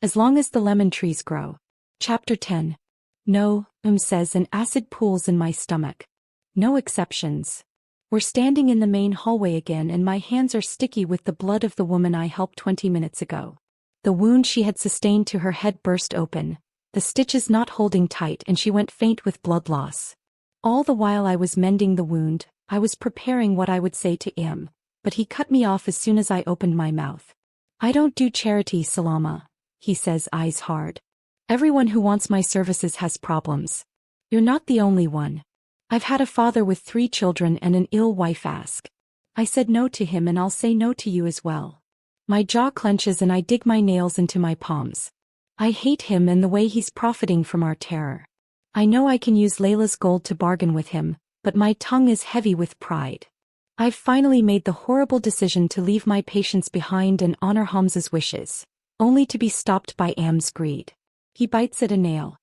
as long as the lemon trees grow. Chapter 10. No, says, and acid pools in my stomach. No exceptions. We're standing in the main hallway again and my hands are sticky with the blood of the woman I helped 20 minutes ago. The wound she had sustained to her head burst open, the stitches not holding tight, and she went faint with blood loss. All the while I was mending the wound, I was preparing what I would say to him, but he cut me off as soon as I opened my mouth. I don't do charity, Salama, he says, eyes hard. Everyone who wants my services has problems. You're not the only one. I've had a father with 3 children and an ill wife ask. I said no to him and I'll say no to you as well. My jaw clenches and I dig my nails into my palms. I hate him and the way he's profiting from our terror. I know I can use Layla's gold to bargain with him, but my tongue is heavy with pride. I've finally made the horrible decision to leave my patients behind and honor Hamza's wishes, only to be stopped by Am's greed. He bites at a nail.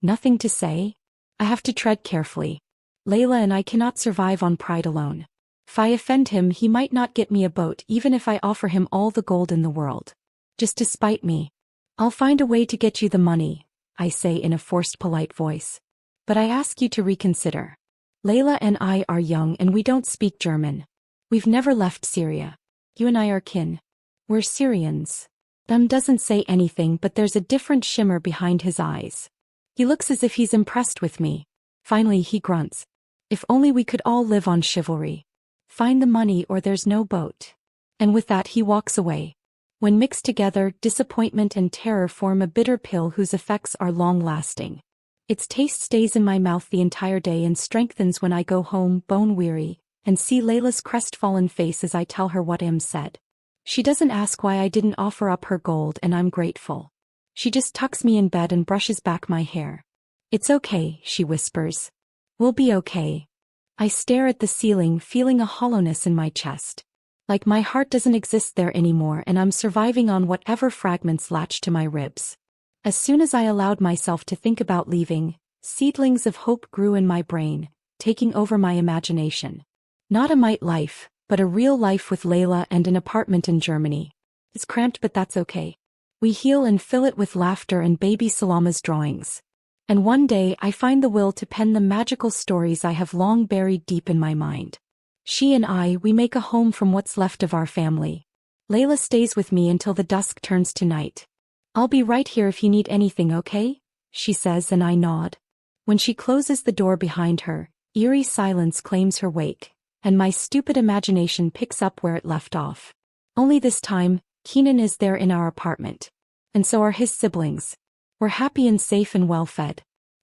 Nothing to say? I have to tread carefully. Layla and I cannot survive on pride alone. If I offend him, he might not get me a boat even if I offer him all the gold in the world. Just to spite me. I'll find a way to get you the money, I say in a forced polite voice. But I ask you to reconsider. Layla and I are young and we don't speak German. We've never left Syria. You and I are kin. We're Syrians. Doesn't say anything, but there's a different shimmer behind his eyes. He looks as if he's impressed with me. Finally he grunts. If only we could all live on chivalry. Find the money or there's no boat. And with that he walks away. When mixed together, disappointment and terror form a bitter pill whose effects are long-lasting. Its taste stays in my mouth the entire day and strengthens when I go home bone-weary, and see Layla's crestfallen face as I tell her what Im said. She doesn't ask why I didn't offer up her gold and I'm grateful. She just tucks me in bed and brushes back my hair. It's okay, she whispers. We'll be okay. I stare at the ceiling, feeling a hollowness in my chest. Like my heart doesn't exist there anymore and I'm surviving on whatever fragments latch to my ribs. As soon as I allowed myself to think about leaving, seedlings of hope grew in my brain, taking over my imagination. Not a mite life, but a real life with Layla and an apartment in Germany. It's cramped, but that's okay. We heal and fill it with laughter and baby Salama's drawings. And one day I find the will to pen the magical stories I have long buried deep in my mind. She and we make a home from what's left of our family. Layla stays with me until the dusk turns to night. I'll be right here if you need anything, okay? She says and I nod. When she closes the door behind her, eerie silence claims her wake, and my stupid imagination picks up where it left off. Only this time, Keenan is there in our apartment. And so are his siblings. We're happy and safe and well-fed.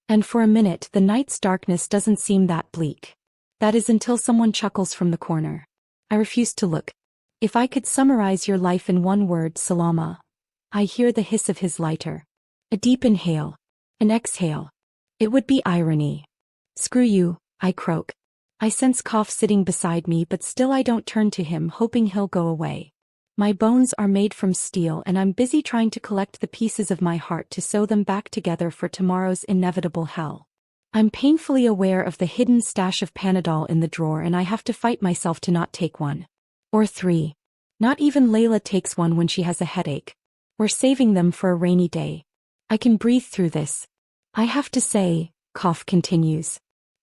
And for a minute the night's darkness doesn't seem that bleak. That is until someone chuckles from the corner. I refuse to look. If I could summarize your life in one word, Salama. I hear the hiss of his lighter. A deep inhale. An exhale. It would be irony. Screw you, I croak. I sense Cough sitting beside me, but still I don't turn to him, hoping he'll go away. My bones are made from steel and I'm busy trying to collect the pieces of my heart to sew them back together for tomorrow's inevitable hell. I'm painfully aware of the hidden stash of Panadol in the drawer and I have to fight myself to not take one. Or 3. Not even Layla takes one when she has a headache. We're saving them for a rainy day. I can breathe through this. I have to say, Cough continues.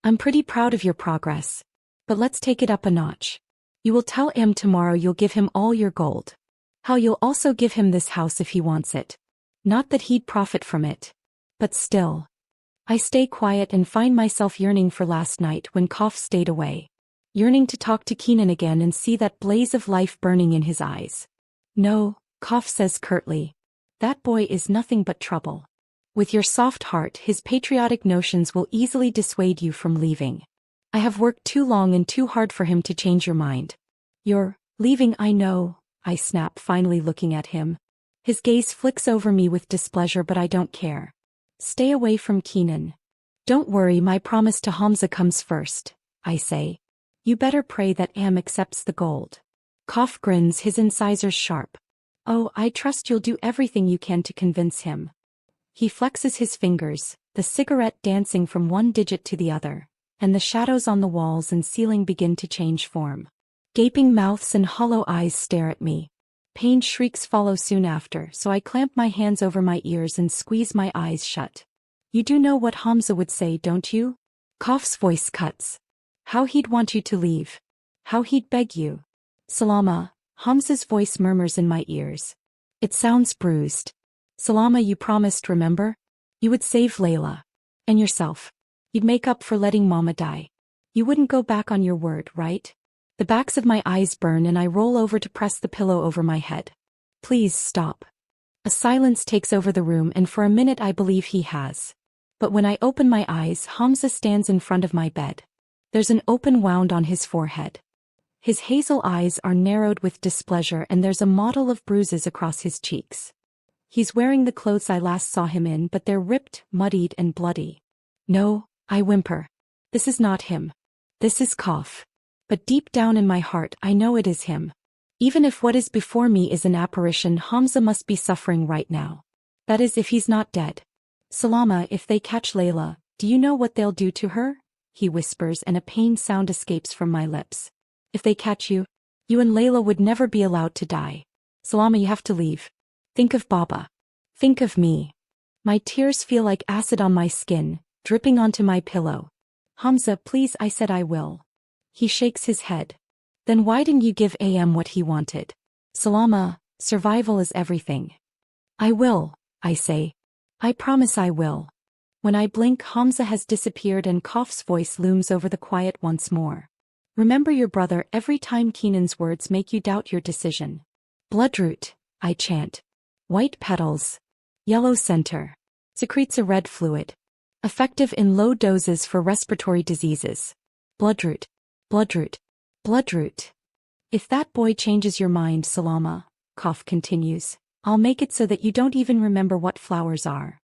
I'm pretty proud of your progress. But let's take it up a notch. You will tell M tomorrow you'll give him all your gold. How you'll also give him this house if he wants it. Not that he'd profit from it. But still. I stay quiet and find myself yearning for last night when Cough stayed away. Yearning to talk to Keenan again and see that blaze of life burning in his eyes. No, Cough says curtly. That boy is nothing but trouble. With your soft heart, his patriotic notions will easily dissuade you from leaving. I have worked too long and too hard for him to change your mind. You're leaving, I know, I snap, finally looking at him. His gaze flicks over me with displeasure, but I don't care. Stay away from Keenan. Don't worry, my promise to Hamza comes first, I say. You better pray that Am accepts the gold. Cough grins, his incisors sharp. Oh, I trust you'll do everything you can to convince him. He flexes his fingers, the cigarette dancing from one digit to the other, and the shadows on the walls and ceiling begin to change form. Gaping mouths and hollow eyes stare at me. Pained shrieks follow soon after, so I clamp my hands over my ears and squeeze my eyes shut. You do know what Hamza would say, don't you? Kaf's voice cuts. How he'd want you to leave. How he'd beg you. Salama, Hamza's voice murmurs in my ears. It sounds bruised. Salama, you promised, remember? You would save Layla. And yourself. You'd make up for letting Mama die. You wouldn't go back on your word, right? The backs of my eyes burn and I roll over to press the pillow over my head. Please stop. A silence takes over the room and for a minute I believe he has. But when I open my eyes, Hamza stands in front of my bed. There's an open wound on his forehead. His hazel eyes are narrowed with displeasure and there's a model of bruises across his cheeks. He's wearing the clothes I last saw him in, but they're ripped, muddied and bloody. No, I whimper. This is not him. This is Kaf. But deep down in my heart I know it is him. Even if what is before me is an apparition, Hamza must be suffering right now. That is, if he's not dead. Salama, if they catch Layla, do you know what they'll do to her? He whispers and a pained sound escapes from my lips. If they catch you, you and Layla would never be allowed to die. Salama, you have to leave. Think of Baba. Think of me. My tears feel like acid on my skin, dripping onto my pillow. Hamza, please, I said I will. He shakes his head. Then why didn't you give Am what he wanted? Salama, survival is everything. I will, I say. I promise I will. When I blink, Hamza has disappeared and Kaf's voice looms over the quiet once more. Remember your brother every time Keenan's words make you doubt your decision. Bloodroot, I chant. White petals. Yellow center. Secretes a red fluid. Effective in low doses for respiratory diseases. Bloodroot. Bloodroot. Bloodroot. If that boy changes your mind, Salama, Kaf continues, I'll make it so that you don't even remember what flowers are.